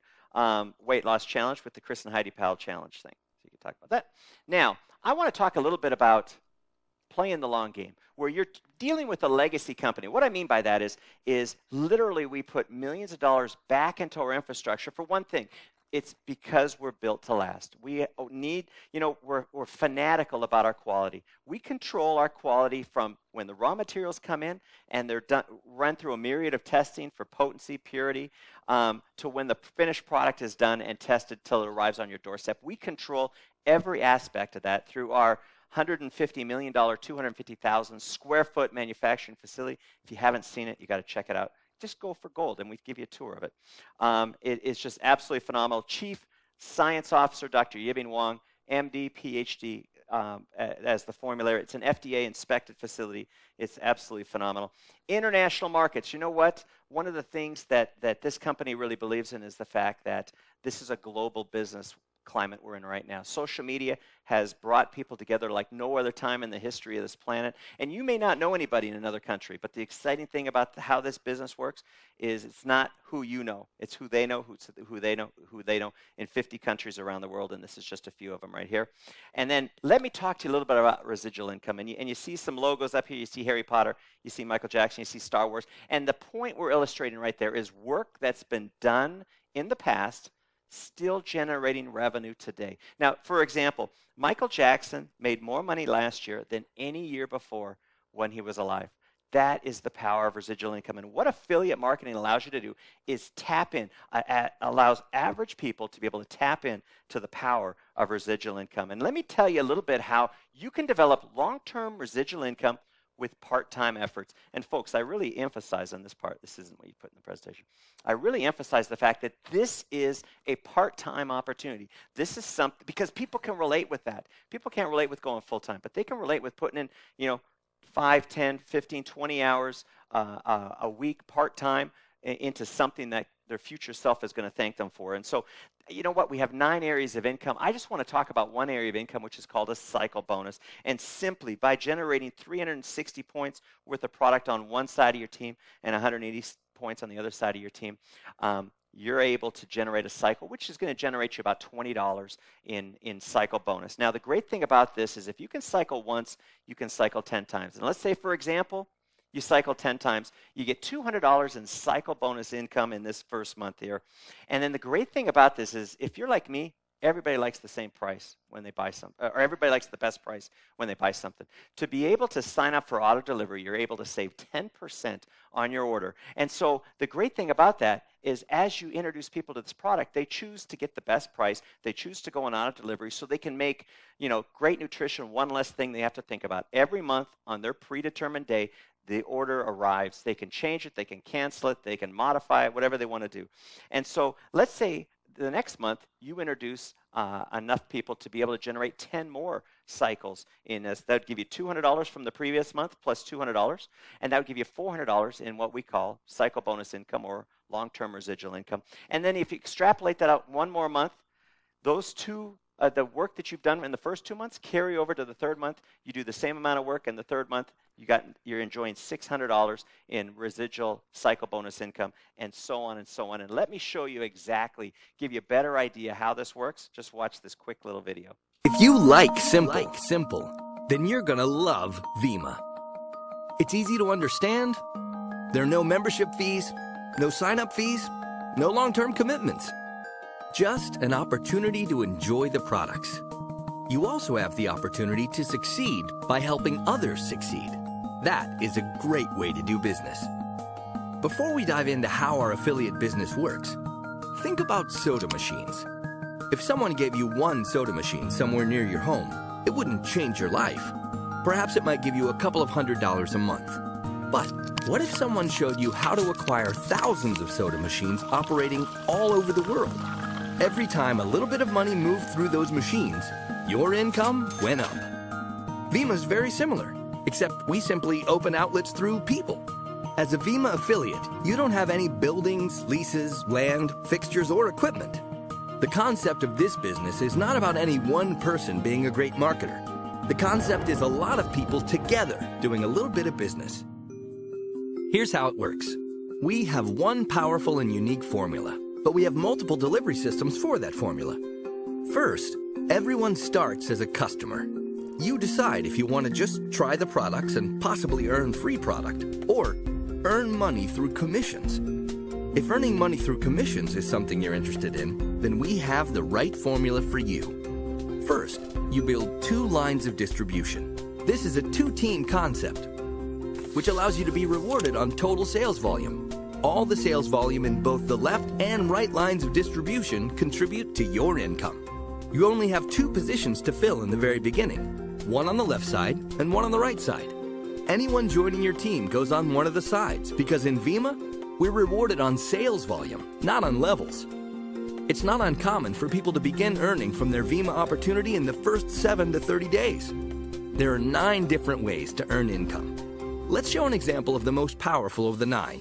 weight loss challenge with the Chris and Heidi Powell challenge thing. So you can talk about that. Now, I want to talk a little bit about playing the long game, where you're dealing with a legacy company. What I mean by that is literally we put millions of dollars back into our infrastructure. For one thing, it's because we're built to last. We need, we're fanatical about our quality. We control our quality from when the raw materials come in and they're run through a myriad of testing for potency, purity, to when the finished product is done and tested till it arrives on your doorstep. We control every aspect of that through our $150 million, 250,000 square foot manufacturing facility. If you haven't seen it, you got to check it out. just go for gold, and we give you a tour of it. It's just absolutely phenomenal. Chief Science Officer, Dr. Yibing Wang, MD, PhD, as the formulator. It's an FDA-inspected facility. It's absolutely phenomenal. International markets. You know what? One of the things that this company really believes in is the fact that this is a global business climate we're in right now. Social media has brought people together like no other time in the history of this planet. And you may not know anybody in another country, but the exciting thing about how this business works is it's not who you know, it's who they know, who they know in 50 countries around the world, and this is just a few of them right here. And then let me talk to you a little bit about residual income. And you see some logos up here. You see Harry Potter, you see Michael Jackson, you see Star Wars. And the point we're illustrating right there is work that's been done in the past still generating revenue today. Now, for example, Michael Jackson made more money last year than any year before when he was alive. That is the power of residual income. And what affiliate marketing allows you to do is tap in, allows average people to be able to tap in to the power of residual income. And let me tell you a little bit how you can develop long-term residual income with part-time efforts. And folks, I really emphasize on this part, this isn't what you put in the presentation. I really emphasize the fact that this is a part-time opportunity. This is something, because people can relate with that. People can't relate with going full-time, but they can relate with putting in, 5, 10, 15, 20 hours a week part-time into something that their future self is going to thank them for. And so, you know what? We have 9 areas of income. I just want to talk about one area of income, which is called a cycle bonus. And simply by generating 360 points worth of product on one side of your team and 180 points on the other side of your team, you're able to generate a cycle, which is going to generate you about $20 in cycle bonus. Now, the great thing about this is if you can cycle once, you can cycle 10 times. And let's say, for example, you cycle 10 times, you get $200 in cycle bonus income in this first month here. And then the great thing about this is if you're like me, everybody likes the same price when they buy something, or everybody likes the best price when they buy something. To be able to sign up for auto delivery, you're able to save 10% on your order. And so the great thing about that is as you introduce people to this product, they choose to get the best price. They choose to go on auto delivery so they can make, great nutrition one less thing they have to think about. Every month on their predetermined day, the order arrives. They can change it, they can cancel it, they can modify it, whatever they want to do. And so let's say the next month you introduce enough people to be able to generate 10 more cycles in this. That would give you $200 from the previous month plus $200, and that would give you $400 in what we call cycle bonus income or long-term residual income. And then if you extrapolate that out one more month, those two the work that you've done in the first 2 months carry over to the third month. You do the same amount of work in the third month. You're enjoying $600 in residual cycle bonus income, and so on and so on. And let me show you exactly, give you a better idea how this works. Just watch this quick little video. If you like simple, then you're gonna love Vemma. It's easy to understand. There are no membership fees, no sign-up fees, no long-term commitments. Just an opportunity to enjoy the products. You also have the opportunity to succeed by helping others succeed. That is a great way to do business. Before we dive into how our affiliate business works, think about soda machines. If someone gave you one soda machine somewhere near your home, it wouldn't change your life. Perhaps it might give you a couple of $100s a month. But what if someone showed you how to acquire thousands of soda machines operating all over the world? Every time a little bit of money moved through those machines, your income went up. Vemma's very similar, except we simply open outlets through people. As a Vemma affiliate, you don't have any buildings, leases, land, fixtures, or equipment. The concept of this business is not about any one person being a great marketer. The concept is a lot of people together doing a little bit of business. Here's how it works. We have one powerful and unique formula, but we have multiple delivery systems for that formula. First, everyone starts as a customer. You decide if you want to just try the products and possibly earn free product, or earn money through commissions. If earning money through commissions is something you're interested in, then we have the right formula for you. First, you build 2 lines of distribution. This is a 2-team concept, which allows you to be rewarded on total sales volume. All the sales volume in both the left and right lines of distribution contribute to your income. You only have 2 positions to fill in the very beginning, one on the left side and one on the right side. Anyone joining your team goes on one of the sides because in Vemma, We're rewarded on sales volume, not on levels. It's not uncommon for people to begin earning from their Vemma opportunity in the first 7 to 30 days. There are 9 different ways to earn income. Let's show an example of the most powerful of the 9,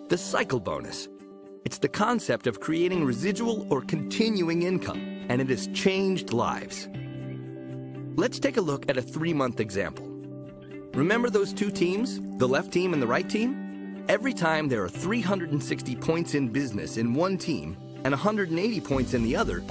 the cycle bonus. It's the concept of creating residual or continuing income, and it has changed lives. Let's take a look at a 3-month example. Remember those 2 teams, the left team and the right team? Every time there are 360 points in business in one team and 180 points in the other,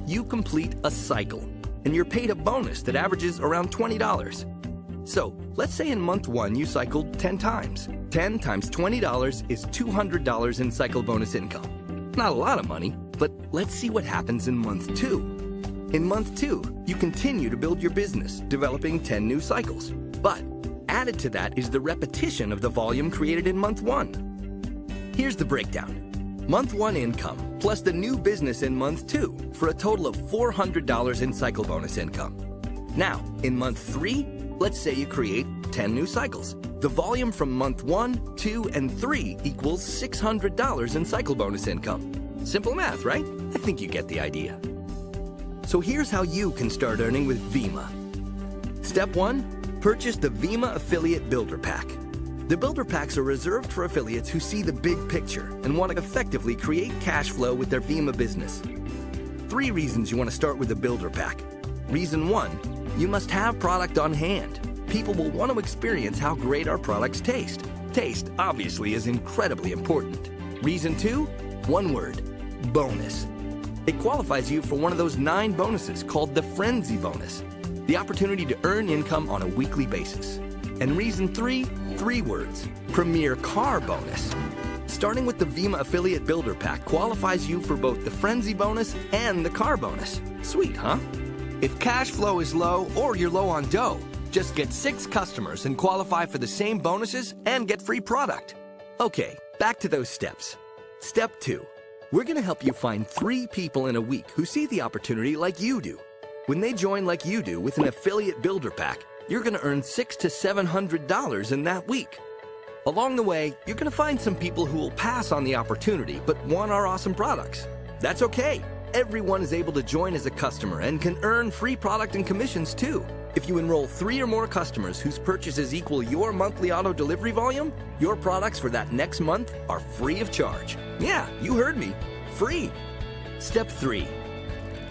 you complete a cycle, and you're paid a bonus that averages around $20. So, let's say in month 1 you cycled 10 times. 10 times $20 is $200 in cycle bonus income. Not a lot of money, but let's see what happens in month 2. In month 2, you continue to build your business, developing 10 new cycles. But added to that is the repetition of the volume created in month 1. Here's the breakdown. Month 1 income plus the new business in month 2 for a total of $400 in cycle bonus income. Now, in month 3, let's say you create 10 new cycles. The volume from month 1, 2, and 3 equals $600 in cycle bonus income. Simple math, right? I think you get the idea. So here's how you can start earning with Vemma. Step 1, purchase the Vemma Affiliate Builder Pack. The Builder Packs are reserved for affiliates who see the big picture and want to effectively create cash flow with their Vemma business. 3 reasons you want to start with the Builder Pack. Reason 1, you must have product on hand. People will want to experience how great our products taste. Taste, obviously, is incredibly important. Reason 2, 1 word, bonus. It qualifies you for one of those 9 bonuses called the Frenzy Bonus, the opportunity to earn income on a weekly basis. And reason 3, 3 words, Premier Car Bonus. Starting with the Vemma Affiliate Builder Pack qualifies you for both the Frenzy Bonus and the Car Bonus. Sweet, huh? If cash flow is low or you're low on dough, just get 6 customers and qualify for the same bonuses and get free product. Okay, back to those steps. Step 2. We're going to help you find 3 people in a week who see the opportunity like you do. When they join like you do with an Affiliate Builder Pack, you're going to earn $600 to $700 in that week. Along the way, you're going to find some people who will pass on the opportunity but want our awesome products. That's okay. Everyone is able to join as a customer and can earn free product and commissions too. If you enroll 3 or more customers whose purchases equal your monthly auto delivery volume, your products for that next month are free of charge. Yeah, you heard me. Free. Step 3.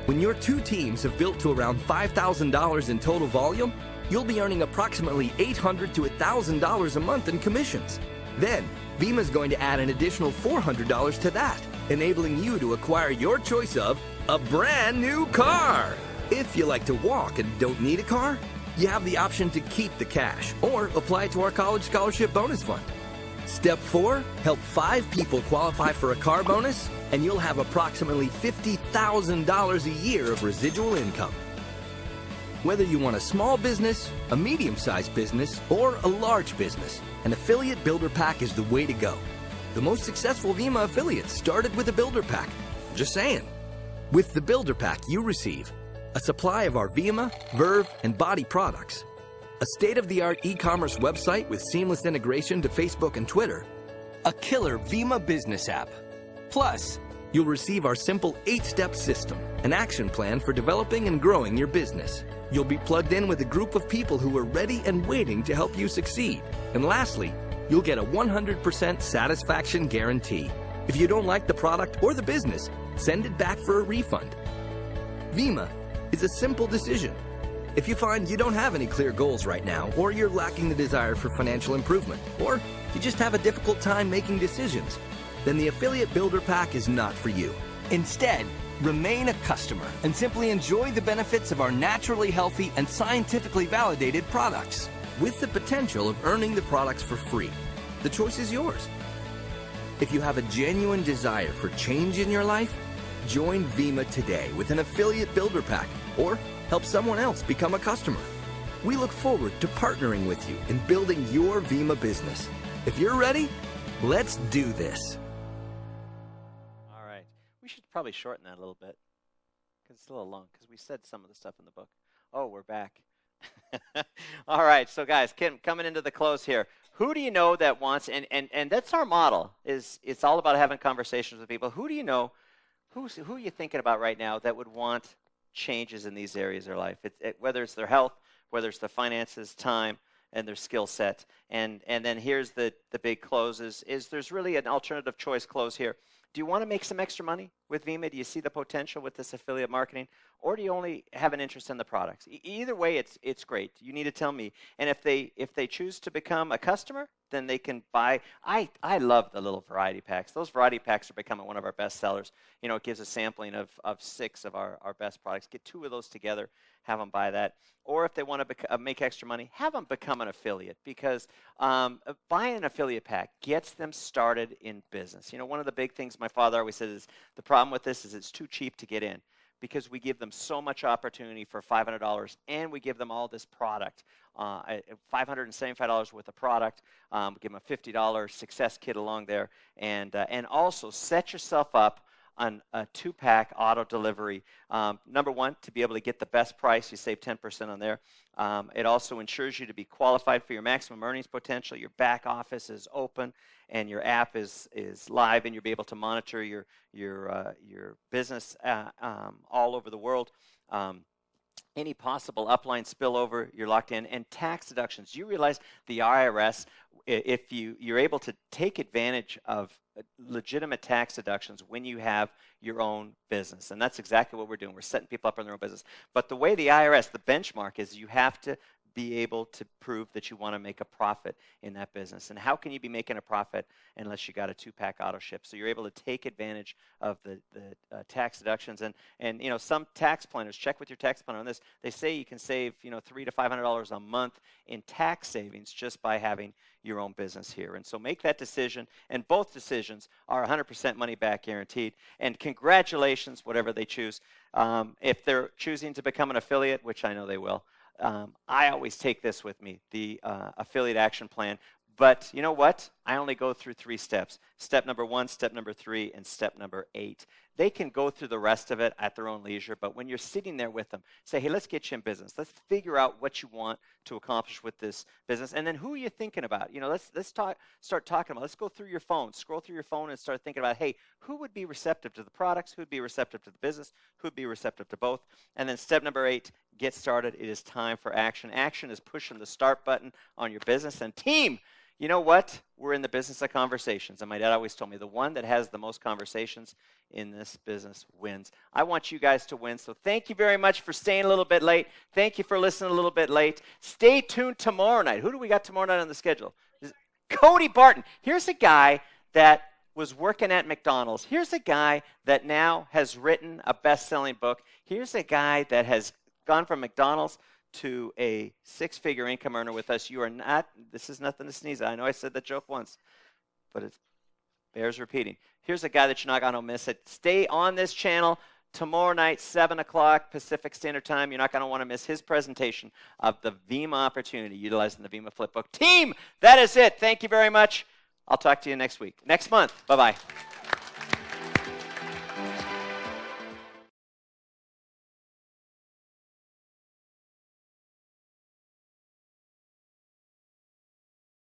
When your 2 teams have built to around $5,000 in total volume, you'll be earning approximately $800 to $1,000 a month in commissions. Then, Vemma's going to add an additional $400 to that, enabling you to acquire your choice of a brand new car. If you like to walk and don't need a car, you have the option to keep the cash or apply it to our college scholarship bonus fund. Step 4, help 5 people qualify for a car bonus, and you'll have approximately $50,000 a year of residual income. Whether you want a small business, a medium-sized business, or a large business, an Affiliate Builder Pack is the way to go. The most successful Vemma affiliates started with a Builder Pack. Just saying. With the Builder Pack, you receive a supply of our Vemma, Verve, and Body products, a state-of-the-art e-commerce website with seamless integration to Facebook and Twitter, a killer Vemma business app. Plus, you'll receive our simple 8-step system, an action plan for developing and growing your business. You'll be plugged in with a group of people who are ready and waiting to help you succeed. And lastly, you'll get a 100% satisfaction guarantee. If you don't like the product or the business, send it back for a refund. Vemma is a simple decision. If you find you don't have any clear goals right now, or you're lacking the desire for financial improvement, or you just have a difficult time making decisions, then the Affiliate Builder Pack is not for you. Instead, remain a customer and simply enjoy the benefits of our naturally healthy and scientifically validated products, with the potential of earning the products for free. The choice is yours. If you have a genuine desire for change in your life, join Vemma today with an Affiliate Builder Pack, or help someone else become a customer. We look forward to partnering with you in building your Vemma business. If you're ready, let's do this. All right. We should probably shorten that a little bit because it's a little long because we said some of the stuff in the book. Oh, we're back. All right. So, guys, Kim, coming into the close here, Who do you know that wants, and that's our model, is it's all about having conversations with people. Who do you know, who are you thinking about right now that would want changes in these areas of their life? Whether it's their health, whether it's their finances, time, and their skill set. And then here's the big close is there's really an alternative choice close here. Do you want to make some extra money with Vemma? Do you see the potential with this affiliate marketing? Or do you only have an interest in the products? Either way, it's great. You need to tell me. And if they choose to become a customer, then they can buy. I love the little variety packs. Those variety packs are becoming one of our best sellers. You know, it gives a sampling of 6 of our best products. Get 2 of those together, have them buy that. Or if they want to make extra money, have them become an affiliate, because buying an affiliate pack gets them started in business. You know, one of the big things my father always said is the problem with this is it's too cheap to get in, because we give them so much opportunity for $500, and we give them all this product, $575 worth of product. We give them a $50 success kit along there, and also set yourself up on a 2-pack auto delivery. Number one, to be able to get the best price, you save 10% on there. It also ensures you to be qualified for your maximum earnings potential. Your back office is open, and your app is live, and you'll be able to monitor your business all over the world. Any possible upline spillover, you're locked in. And tax deductions. You realize the IRS, if you're able to take advantage of legitimate tax deductions when you have your own business. And that's exactly what we're doing. We're setting people up on their own business. But the way the IRS, the benchmark is you have to be able to prove that you want to make a profit in that business. And how can you be making a profit unless you got a 2-pack auto ship? So you're able to take advantage of the tax deductions. And you know, some tax planners, check with your tax planner on this, they say you can save, you know, $300 to $500 a month in tax savings just by having your own business here. And so make that decision, and both decisions are 100% money back guaranteed. And congratulations, whatever they choose. If they're choosing to become an affiliate, which I know they will, I always take this with me, the affiliate action plan. But you know what? I only go through 3 steps. Step number 1, step number 3, and step number 8. They can go through the rest of it at their own leisure, but when you're sitting there with them, say, hey, let's get you in business. Let's figure out what you want to accomplish with this business. And then who are you thinking about? You know, let's start talking about. Let's go through your phone, scroll through your phone and start thinking about, hey, who would be receptive to the products? Who would be receptive to the business? Who would be receptive to both? And then step number 8, get started. It is time for action. Action is pushing the start button on your business. And team, you know what? We're in the business of conversations. And my dad always told me the one that has the most conversations in this business wins. I want you guys to win. So thank you very much for staying a little bit late. Thank you for listening a little bit late. Stay tuned tomorrow night. Who do we got tomorrow night on the schedule? Cody Barton. Here's a guy that was working at McDonald's. Here's a guy that now has written a best-selling book. Here's a guy that has gone from McDonald's to a 6-figure income earner with us. You are not, this is nothing to sneeze at. I know I said that joke once, but it bears repeating. Here's a guy that you're not going to miss it. Stay on this channel tomorrow night, 7 o'clock Pacific Standard Time. You're not going to want to miss his presentation of the Vemma opportunity utilizing the Vemma Flipbook. Team, that is it. Thank you very much. I'll talk to you next month. Bye-bye.